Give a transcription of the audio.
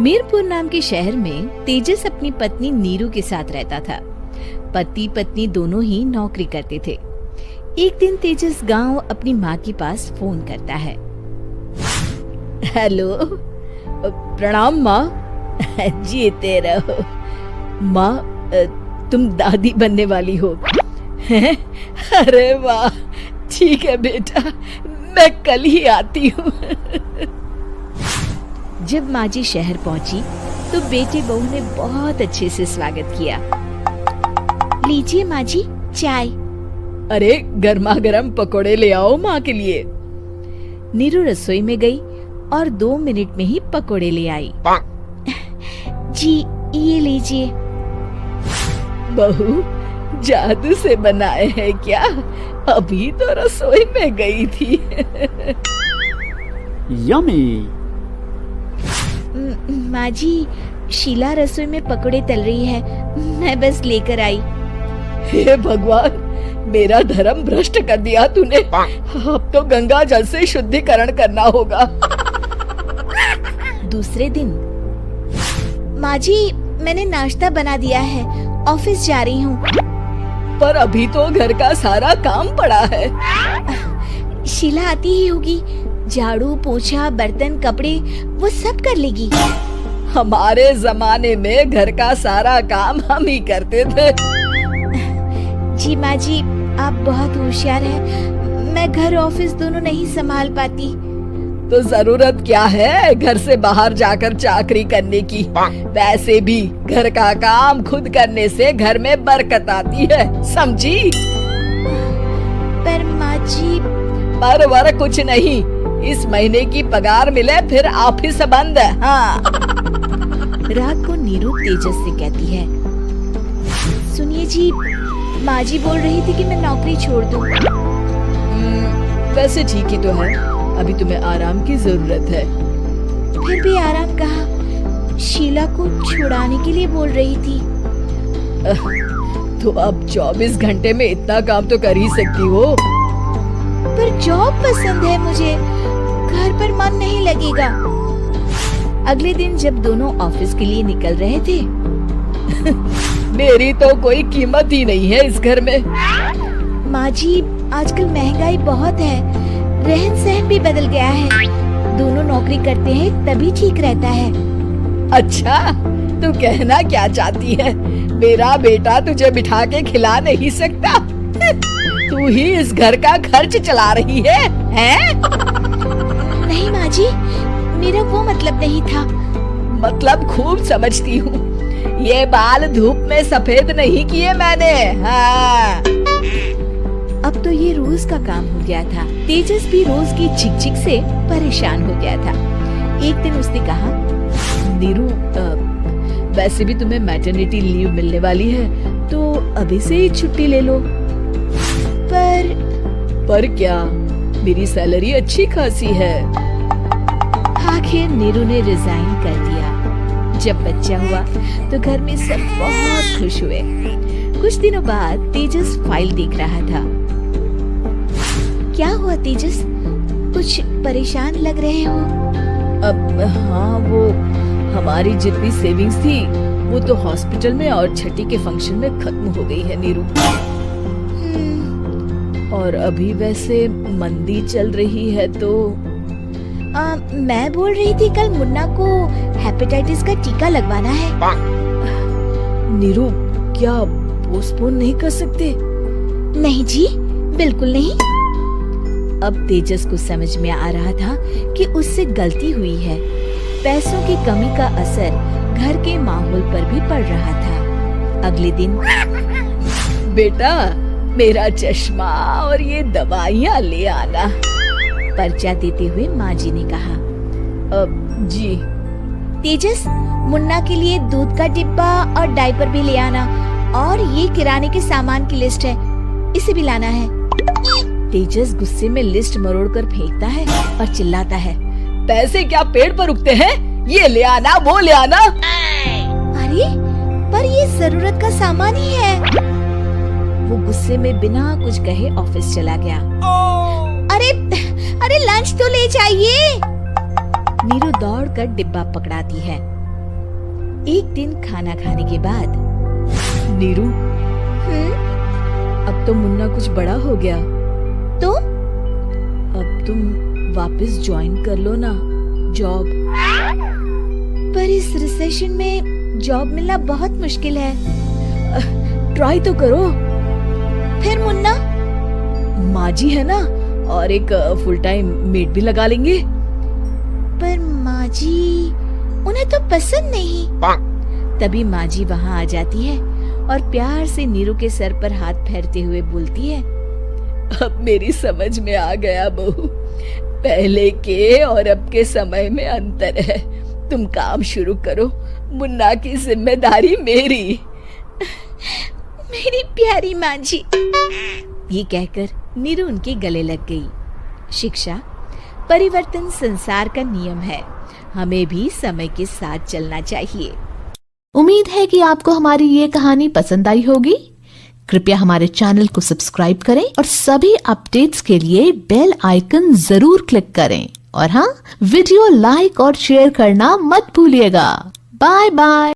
मीरपुर नाम के शहर में तेजस अपनी पत्नी नीरू के साथ रहता था। पति पत्नी दोनों ही नौकरी करते थे। एक दिन तेजस गांव अपनी माँ के पास फोन करता है। हेलो, प्रणाम माँ। जीते रहो माँ, तुम दादी बनने वाली हो। अरे वाह, ठीक है बेटा, मैं कल ही आती हूँ। जब माँ जी शहर पहुंची तो बेटे बहू ने बहुत अच्छे से स्वागत किया। लीजिए माँ जी चाय। अरे गर्मा गर्म पकोड़े ले आओ माँ के लिए। नीरू रसोई में गई और 2 मिनट में ही पकोड़े ले आई। जी ये लीजिए। बहू जादू से बनाए हैं क्या? अभी तो रसोई में गई थी। यम्मी। माँ जी, शीला रसोई में पकोड़े तल रही है, मैं बस लेकर आई। हे भगवान, मेरा धर्म भ्रष्ट कर दिया तूने। अब तो गंगा जल से शुद्धिकरण करना होगा। दूसरे दिन, माँ जी मैंने नाश्ता बना दिया है, ऑफिस जा रही हूँ। पर अभी तो घर का सारा काम पड़ा है। शीला आती ही होगी, झाड़ू पोछा बर्तन कपड़े वो सब कर लेगी। हमारे जमाने में घर का सारा काम हम ही करते थे। जी माँ जी, आप बहुत होशियार हैं, मैं घर ऑफिस दोनों नहीं संभाल पाती। तो जरूरत क्या है घर से बाहर जाकर चाकरी करने की? वैसे भी घर का काम खुद करने से घर में बरकत आती है, समझी? पर माँ जी। पर वर कुछ नहीं, इस महीने की पगार मिले फिर ऑफिस बंद। हाँ। रात को नीरू तेजस से कहती है, सुनिए जी, माँ जी बोल रही थी कि मैं नौकरी छोड़ दूं। वैसे ठीक ही तो है, अभी तुम्हें आराम की जरूरत है। फिर भी आराम कहाँ, शीला को छुड़ाने के लिए बोल रही थी। तो अब 24 घंटे में इतना काम तो कर ही सकती हो। पर जॉब पसंद है मुझे, घर पर मन नहीं लगेगा। अगले दिन जब दोनों ऑफिस के लिए निकल रहे थे, मेरी तो कोई कीमत ही नहीं है इस घर में। माँ जी, आजकल महंगाई बहुत है, रहन सहन भी बदल गया है, दोनों नौकरी करते हैं तभी ठीक रहता है। अच्छा, तू कहना क्या चाहती है? मेरा बेटा तुझे बिठा के खिला नहीं सकता? तू ही इस घर का खर्च चला रही है, हैं? नहीं माँ जी, मेरा वो मतलब नहीं था। मतलब खूब समझती हूँ, ये बाल धूप में सफेद नहीं किए मैंने। हाँ। अब तो ये रोज का काम हो गया था। तेजस भी रोज की चिक-चिक से परेशान हो गया था। एक दिन उसने कहा, नीरू, वैसे भी तुम्हें मैटरनिटी लीव मिलने वाली है, तो अभी से ही छुट्टी ले लो। पर क्या, मेरी सैलरी अच्छी खासी है। आखिर नीरू ने रिजाइन कर दिया। जब बच्चा हुआ तो घर में सब बहुत खुश हुए। कुछ दिनों बाद तेजस फाइल देख रहा था। क्या हुआ तेजस, कुछ परेशान लग रहे हो? अब हाँ, वो हमारी जितनी सेविंग्स थी वो तो हॉस्पिटल में और छठी के फंक्शन में खत्म हो गई है नीरू। और अभी वैसे मंदी चल रही है तो मैं बोल रही थी कल मुन्ना को हेपेटाइटिस का टीका लगवाना है। नीरू, क्या पोस्टपोन नहीं कर सकते? नहीं जी, बिल्कुल नहीं। अब तेजस को समझ में आ रहा था कि उससे गलती हुई है। पैसों की कमी का असर घर के माहौल पर भी पड़ रहा था। अगले दिन, बेटा मेरा चश्मा और ये दवाइयाँ ले आना, पर्चा देते हुए माँ जी ने कहा। जी। तेजस, मुन्ना के लिए दूध का डिब्बा और डायपर भी ले आना, और ये किराने के सामान की लिस्ट है, इसे भी लाना है। तेजस गुस्से में लिस्ट मरोड़कर फेंकता है और चिल्लाता है, पैसे क्या पेड़ पर उगते हैं? ये ले आना, वो ले आना। अरे पर ये जरूरत का सामान ही है। वो गुस्से में बिना कुछ कहे ऑफिस चला गया। अरे लंच तो ले जाइए। नीरू दौड़कर डिब्बा पकड़ाती है। एक दिन खाना खाने के बाद, नीरू, अब तो मुन्ना कुछ बड़ा हो गया, तो अब तुम वापस ज्वाइन कर लो ना जॉब। पर इस रिसेशन में जॉब मिलना बहुत मुश्किल है। ट्राई तो करो। फिर मुन्ना, माँ जी है ना, और एक फुल टाइम मेड भी लगा लेंगे। पर माँ जी, उन्हें तो पसंद नहीं। तभी माँ जी वहाँ आ जाती है और प्यार से नीरू के सर पर हाथ फेरते हुए बोलती है, अब मेरी समझ में आ गया बहू, पहले के और अब के समय में अंतर है। तुम काम शुरू करो, मुन्ना की जिम्मेदारी मेरी। मेरी प्यारी माँ जी। ये कहकर नीरू उनके गले लग गई। शिक्षा, परिवर्तन संसार का नियम है, हमें भी समय के साथ चलना चाहिए। उम्मीद है कि आपको हमारी ये कहानी पसंद आई होगी। कृपया हमारे चैनल को सब्सक्राइब करें और सभी अपडेट्स के लिए बेल आइकन जरूर क्लिक करें। और हाँ, वीडियो लाइक और शेयर करना मत भूलिएगा। Bye bye.